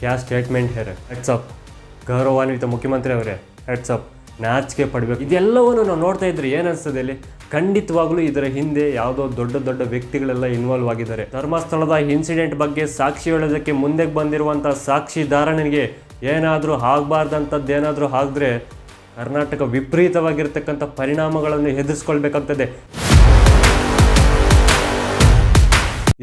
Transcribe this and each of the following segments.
क्या statement ಹೇರೆ heads-up ಗೌರವಾನ್ವಿತ ಮುಖ್ಯಮಂತ್ರಿ ಅವರೇ ಹೆಡ್ಸಪ್ ನಾಚಿಕೆ ಪಡಬೇಕು. ಇದೆಲ್ಲವನ್ನು ನಾವು ನೋಡ್ತಾ ಇದ್ರೆ ಏನಿಸ್ತದೆ ಇಲ್ಲಿ ಖಂಡಿತವಾಗ್ಲೂ ಇದರ ಹಿಂದೆ ಯಾವುದೋ ದೊಡ್ಡ ದೊಡ್ಡ ವ್ಯಕ್ತಿಗಳೆಲ್ಲ ಇನ್ವಾಲ್ವ್ ಆಗಿದ್ದಾರೆ. ಧರ್ಮಸ್ಥಳದ ಇನ್ಸಿಡೆಂಟ್ ಬಗ್ಗೆ ಸಾಕ್ಷಿ ಹೇಳೋದಕ್ಕೆ ಮುಂದೆ ಬಂದಿರುವಂಥ ಸಾಕ್ಷಿದಾರನಿಗೆ ಏನಾದರೂ ಆಗಬಾರ್ದಂಥದ್ದು ಏನಾದರೂ ಆಗಿದ್ರೆ ಕರ್ನಾಟಕ ವಿಪರೀತವಾಗಿರ್ತಕ್ಕಂಥ ಪರಿಣಾಮಗಳನ್ನು ಎದುರಿಸ್ಕೊಳ್ಬೇಕಾಗ್ತದೆ.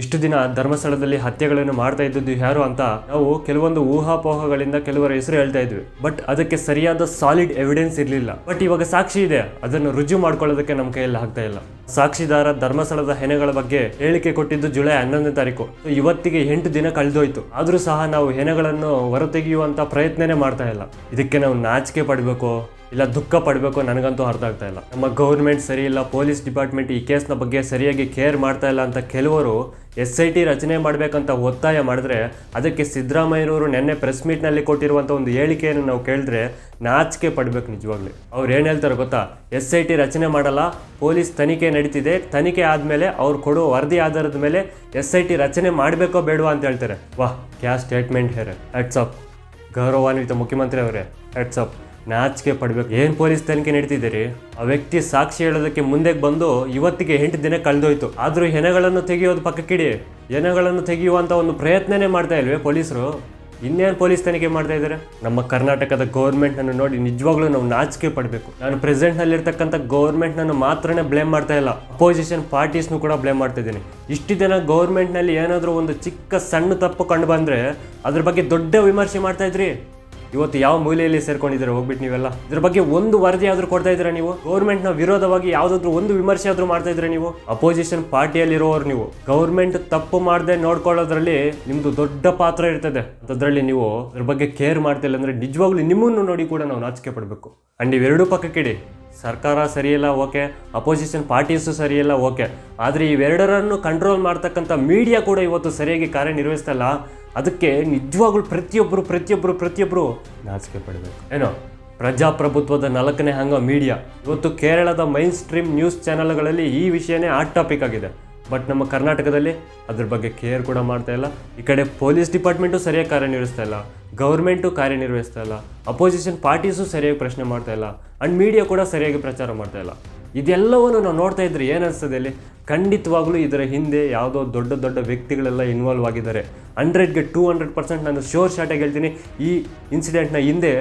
ಇಷ್ಟು ದಿನ ಧರ್ಮಸ್ಥಳದಲ್ಲಿ ಹತ್ಯೆಗಳನ್ನು ಮಾಡ್ತಾ ಇದ್ದದ್ದು ಯಾರು ಅಂತ ನಾವು ಕೆಲವೊಂದು ಊಹಾಪೋಹಗಳಿಂದ ಕೆಲವರ ಹೆಸರು ಹೇಳ್ತಾ ಇದ್ವಿ. ಬಟ್ ಅದಕ್ಕೆ ಸರಿಯಾದ ಸಾಲಿಡ್ ಎವಿಡೆನ್ಸ್ ಇರಲಿಲ್ಲ. ಬಟ್ ಇವಾಗ ಸಾಕ್ಷಿ ಇದೆ, ಅದನ್ನು ರುಜು ಮಾಡ್ಕೊಳ್ಳೋದಕ್ಕೆ ನಮ್ಮ ಕೈಯಲ್ಲಿ ಆಗ್ತಾ ಇಲ್ಲ. ಸಾಕ್ಷಿದಾರ ಧರ್ಮಸ್ಥಳದ ಹೆಣಗಳ ಬಗ್ಗೆ ಹೇಳಿಕೆ ಕೊಟ್ಟಿದ್ದು ಜುಲೈ 11ನೇ ತಾರೀಕು. ಇವತ್ತಿಗೆ 8 ದಿನ ಕಳೆದೋಯ್ತು. ಆದ್ರೂ ಸಹ ನಾವು ಹೆಣಗಳನ್ನು ಹೊರತೆಗೆಯುವಂತ ಪ್ರಯತ್ನನೇ ಮಾಡ್ತಾ ಇಲ್ಲ. ಇದಕ್ಕೆ ನಾವು ನಾಚಿಕೆ ಪಡಬೇಕು ಇಲ್ಲ ದುಃಖ ಪಡಬೇಕು ನನಗಂತೂ ಅರ್ಥ ಆಗ್ತಾ ಇಲ್ಲ. ನಮ್ಮ ಗೌರ್ಮೆಂಟ್ ಸರಿ ಇಲ್ಲ, ಪೊಲೀಸ್ ಡಿಪಾರ್ಟ್ಮೆಂಟ್ ಈ ಕೇಸ್ನ ಬಗ್ಗೆ ಸರಿಯಾಗಿ ಕೇರ್ ಮಾಡ್ತಾ ಇಲ್ಲ ಅಂತ ಕೆಲವರು SIT ರಚನೆ ಮಾಡಬೇಕಂತ ಒತ್ತಾಯ ಮಾಡಿದ್ರೆ ಅದಕ್ಕೆ ಸಿದ್ದರಾಮಯ್ಯನವರು ನಿನ್ನೆ ಪ್ರೆಸ್ ಮೀಟ್ನಲ್ಲಿ ಕೊಟ್ಟಿರುವಂಥ ಒಂದು ಹೇಳಿಕೆಯನ್ನು ನಾವು ಕೇಳಿದ್ರೆ ನಾಚಿಕೆ ಪಡಬೇಕು ನಿಜವಾಗ್ಲಿ. ಅವ್ರು ಏನು ಹೇಳ್ತಾರೆ ಗೊತ್ತಾ, SIT ರಚನೆ ಮಾಡಲ್ಲ, ಪೊಲೀಸ್ ತನಿಖೆ ನಡೀತಿದೆ, ತನಿಖೆ ಆದಮೇಲೆ ಅವ್ರು ಕೊಡೋ ವರದಿ ಆಧಾರದ ಮೇಲೆ SIT ರಚನೆ ಮಾಡಬೇಕೋ ಬೇಡವಾ ಅಂತ ಹೇಳ್ತಾರೆ. ವಾಹ್, ಕ್ಯಾ ಸ್ಟೇಟ್ಮೆಂಟ್ ಹೇರೆ ಹೆಡ್ಸಪ್ ಗೌರವಾನ್ವಿತ ಮುಖ್ಯಮಂತ್ರಿ ಅವರೇ ಹೆಡ್ಸಪ್ ನಾಚಿಕೆ ಪಡಬೇಕು. ಏನು ಪೊಲೀಸ್ ತನಿಖೆ ನಡೀತಿದ್ದೀರಿ? ಆ ವ್ಯಕ್ತಿ ಸಾಕ್ಷಿ ಹೇಳೋದಕ್ಕೆ ಮುಂದೆ ಬಂದು ಇವತ್ತಿಗೆ 8 ದಿನ ಕಳೆದೋಯ್ತು. ಆದರೂ ಹೆಣಗಳನ್ನು ತೆಗೆಯೋದು ಪಕ್ಕಕ್ಕಿಡಿ, ಹೆಣಗಳನ್ನು ತೆಗೆಯುವಂಥ ಒಂದು ಪ್ರಯತ್ನನೇ ಮಾಡ್ತಾ ಇಲ್ವೇ ಪೊಲೀಸರು? ಇನ್ನೇನು ಪೊಲೀಸ್ ತನಿಖೆ ಮಾಡ್ತಾ ಇದ್ದಾರೆ? ನಮ್ಮ ಕರ್ನಾಟಕದ ಗೌರ್ಮೆಂಟ್ನನ್ನು ನೋಡಿ ನಿಜವಾಗ್ಲೂ ನಾವು ನಾಚಿಕೆ ಪಡಬೇಕು. ನಾನು ಪ್ರೆಸೆಂಟ್ನಲ್ಲಿರ್ತಕ್ಕಂಥ ಗೌರ್ಮೆಂಟ್ನನ್ನು ಮಾತ್ರನೇ ಬ್ಲೇಮ್ ಮಾಡ್ತಾ ಇಲ್ಲ, ಅಪೋಸಿಷನ್ ಪಾರ್ಟೀಸ್ನು ಕೂಡ ಬ್ಲೇಮ್ ಮಾಡ್ತಾ ಇದ್ದೀನಿ. ಇಷ್ಟು ದಿನ ಗೌರ್ಮೆಂಟ್ನಲ್ಲಿ ಏನಾದರೂ ಒಂದು ಚಿಕ್ಕ ಸಣ್ಣ ತಪ್ಪು ಕಂಡು ಬಂದರೆ ಅದ್ರ ಬಗ್ಗೆ ದೊಡ್ಡ ವಿಮರ್ಶೆ ಮಾಡ್ತಾ ಇದ್ರಿ. ಇವತ್ತು ಯಾವ ಮೂಲೆಯಲ್ಲಿ ಸೇರ್ಕೊಂಡಿದ್ದೀರಾ ಹೋಗ್ಬಿಟ್ಟು ನೀವೆಲ್ಲ? ಇದ್ರ ಬಗ್ಗೆ ಒಂದು ವರದಿ ಆದ್ರೂ ಕೊಡ್ತಾ ಇದ್ದೀರಾ ನೀವು? ಗೌರ್ಮೆಂಟ್ನ ವಿರೋಧವಾಗಿ ಯಾವುದಾದ್ರೂ ಒಂದು ವಿಮರ್ಶೆ ಆದ್ರೂ ಮಾಡ್ತಾ ಇದ್ರೆ ನೀವು? ಅಪೋಸಿಷನ್ ಪಾರ್ಟಿಯಲ್ಲಿರೋರು ನೀವು. ಗೌರ್ಮೆಂಟ್ ತಪ್ಪು ಮಾಡದೆ ನೋಡ್ಕೊಳ್ಳೋದ್ರಲ್ಲಿ ನಿಮ್ದು ದೊಡ್ಡ ಪಾತ್ರ ಇರ್ತದೆ. ಅದರಲ್ಲಿ ನೀವು ಅದ್ರ ಬಗ್ಗೆ ಕೇರ್ ಮಾಡ್ತಿಲ್ಲ ಅಂದ್ರೆ ನಿಜವಾಗ್ಲೂ ನಿಮ್ಮನ್ನು ನೋಡಿ ಕೂಡ ನಾವು ನಾಚಿಕೆ ಪಡಬೇಕು. ಅಂಡ್ ಇವೆರಡೂ ಪಕ್ಕಕ್ಕಿಡಿ. ಸರ್ಕಾರ ಸರಿಯಿಲ್ಲ ಓಕೆ, ಅಪೋಸಿಷನ್ ಪಾರ್ಟೀಸು ಸರಿಯಿಲ್ಲ ಓಕೆ, ಆದರೆ ಇವೆರಡರನ್ನು ಕಂಟ್ರೋಲ್ ಮಾಡ್ತಕ್ಕಂಥ ಮೀಡಿಯಾ ಕೂಡ ಇವತ್ತು ಸರಿಯಾಗಿ ಕಾರ್ಯನಿರ್ವಹಿಸ್ತಾ ಇಲ್ಲ. ಅದಕ್ಕೆ ನಿಜವಾಗ್ಲೂ ಪ್ರತಿಯೊಬ್ಬರು ನಾಚಿಕೆ ಪಡಬೇಕು. ಏನೋ ಪ್ರಜಾಪ್ರಭುತ್ವದ 4ನೇ ಅಂಗ ಮೀಡಿಯಾ. ಇವತ್ತು ಕೇರಳದ ಮೈನ್ ಸ್ಟ್ರೀಮ್ ನ್ಯೂಸ್ ಚಾನೆಲ್ಗಳಲ್ಲಿ ಈ ವಿಷಯನೇ ಹಾಟ್ ಟಾಪಿಕ್ ಆಗಿದೆ. ಬಟ್ ನಮ್ಮ ಕರ್ನಾಟಕದಲ್ಲಿ ಅದ್ರ ಬಗ್ಗೆ ಕೇರ್ ಕೂಡ ಮಾಡ್ತಾ ಇಲ್ಲ. ಈ ಕಡೆ ಪೊಲೀಸ್ ಡಿಪಾರ್ಟ್ಮೆಂಟು ಸರಿಯಾಗಿ ಕಾರ್ಯನಿರ್ವಹಿಸ್ತಾ ಇಲ್ಲ, ಗೌರ್ಮೆಂಟು ಕಾರ್ಯನಿರ್ವಹಿಸ್ತಾ ಇಲ್ಲ, ಅಪೋಸಿಷನ್ ಪಾರ್ಟೀಸು ಸರಿಯಾಗಿ ಪ್ರಶ್ನೆ ಮಾಡ್ತಾ ಇಲ್ಲ, ಆ್ಯಂಡ್ ಮೀಡಿಯಾ ಕೂಡ ಸರಿಯಾಗಿ ಪ್ರಚಾರ ಮಾಡ್ತಾ ಇಲ್ಲ. ಇದೆಲ್ಲವನ್ನು ನಾವು ನೋಡ್ತಾ ಇದ್ರೆ ಏನಿಸ್ತದೆ ಇಲ್ಲಿ ಖಂಡಿತವಾಗ್ಲೂ ಇದರ ಹಿಂದೆ ಯಾವುದೋ ದೊಡ್ಡ ದೊಡ್ಡ ವ್ಯಕ್ತಿಗಳೆಲ್ಲ ಇನ್ವಾಲ್ವ್ ಆಗಿದ್ದಾರೆ. 100ಗೆ 200% ನಾನು ಶೋರ್ ಶಾರ್ಟಾಗಿ ಹೇಳ್ತೀನಿ, ಈ ಇನ್ಸಿಡೆಂಟ್ನ ಹಿಂದೆ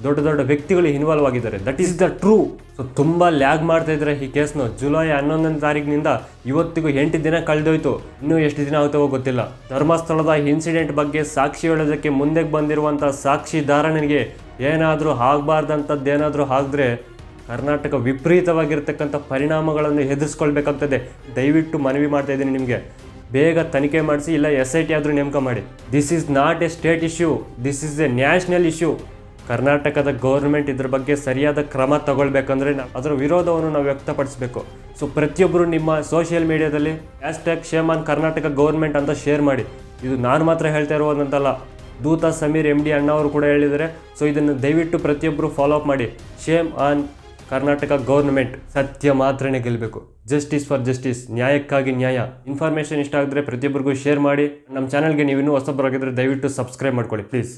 ದೊಡ್ಡ ದೊಡ್ಡ ವ್ಯಕ್ತಿಗಳು ಇನ್ವಾಲ್ವ್ ಆಗಿದ್ದಾರೆ. That is the true. So ತುಂಬ ಲ್ಯಾಗ್ ಮಾಡ್ತಾ ಇದ್ದಾರೆ ಈ ಕೇಸ್ನ. ಜುಲೈ 11ನೇ ತಾರೀಕಿನಿಂದ ಇವತ್ತಿಗೂ 8 ದಿನ ಕಳೆದೋಯ್ತು. ಇನ್ನೂ ಎಷ್ಟು ದಿನ ಆಗ್ತಾವೋ ಗೊತ್ತಿಲ್ಲ. ಧರ್ಮಸ್ಥಳದ ಇನ್ಸಿಡೆಂಟ್ ಬಗ್ಗೆ ಸಾಕ್ಷಿ ಹೇಳೋದಕ್ಕೆ ಮುಂದೆ ಬಂದಿರುವಂಥ ಸಾಕ್ಷಿದಾರನಿಗೆ ಏನಾದರೂ ಆಗಬಾರ್ದಂಥದ್ದು ಏನಾದರೂ ಆಗಿದ್ರೆ ಕರ್ನಾಟಕ ವಿಪರೀತವಾಗಿರ್ತಕ್ಕಂಥ ಪರಿಣಾಮಗಳನ್ನು ಎದುರಿಸ್ಕೊಳ್ಬೇಕಾಗ್ತದೆ. ದಯವಿಟ್ಟು ಮನವಿ ಮಾಡ್ತಾ ಇದ್ದೀನಿ ನಿಮಗೆ, ಬೇಗ ತನಿಖೆ ಮಾಡಿಸಿ, ಇಲ್ಲ SIT ಆದರೂ ನೇಮಕ ಮಾಡಿ. This is not A state issue, this is A national issue. ಕರ್ನಾಟಕದ ಗೌರ್ಮೆಂಟ್ ಇದ್ರ ಬಗ್ಗೆ ಸರಿಯಾದ ಕ್ರಮ ತಗೊಳ್ಬೇಕಂದ್ರೆ ಅದರ ವಿರೋಧವನ್ನು ನಾವು ವ್ಯಕ್ತಪಡಿಸಬೇಕು. ಸೊ ಪ್ರತಿಯೊಬ್ಬರು ನಿಮ್ಮ ಸೋಷಿಯಲ್ ಮೀಡಿಯಾದಲ್ಲಿ #ಶೇಮ್ ಕರ್ನಾಟಕ ಗೌರ್ಮೆಂಟ್ ಅಂತ ಶೇರ್ ಮಾಡಿ. ಇದು ನಾನು ಮಾತ್ರ ಹೇಳ್ತಾ ಇರುವಂತಲ್ಲ, ದೂತ ಸಮೀರ್ MD ಅಣ್ಣವರು ಕೂಡ ಹೇಳಿದ್ದಾರೆ. ಸೊ ಇದನ್ನು ದಯವಿಟ್ಟು ಪ್ರತಿಯೊಬ್ಬರು ಫಾಲೋ ಅಪ್ ಮಾಡಿ. Shame on Karnataka government. ಸತ್ಯ ಮಾತ್ರನೇ ಗೆಲ್ಲಬೇಕು. ಜಸ್ಟಿಸ್ ಫಾರ್ ಜಸ್ಟಿಸ್, ನ್ಯಾಯಕ್ಕಾಗಿ ನ್ಯಾಯ. ಇನ್ಫಾರ್ಮೇಷನ್ ಇಷ್ಟ ಆಗಿದ್ರೆ ಪ್ರತಿಯೊಬ್ಬರಿಗೂ ಶೇರ್ ಮಾಡಿ. ನಮ್ಮ ಚಾನಲ್ಗೆ ನೀವು ಇನ್ನೂ ಹೊಸಬರಾಗಿದ್ದರೆ ದಯವಿಟ್ಟು ಸಬ್ಸ್ಕ್ರೈಬ್ ಮಾಡ್ಕೊಳ್ಳಿ ಪ್ಲೀಸ್.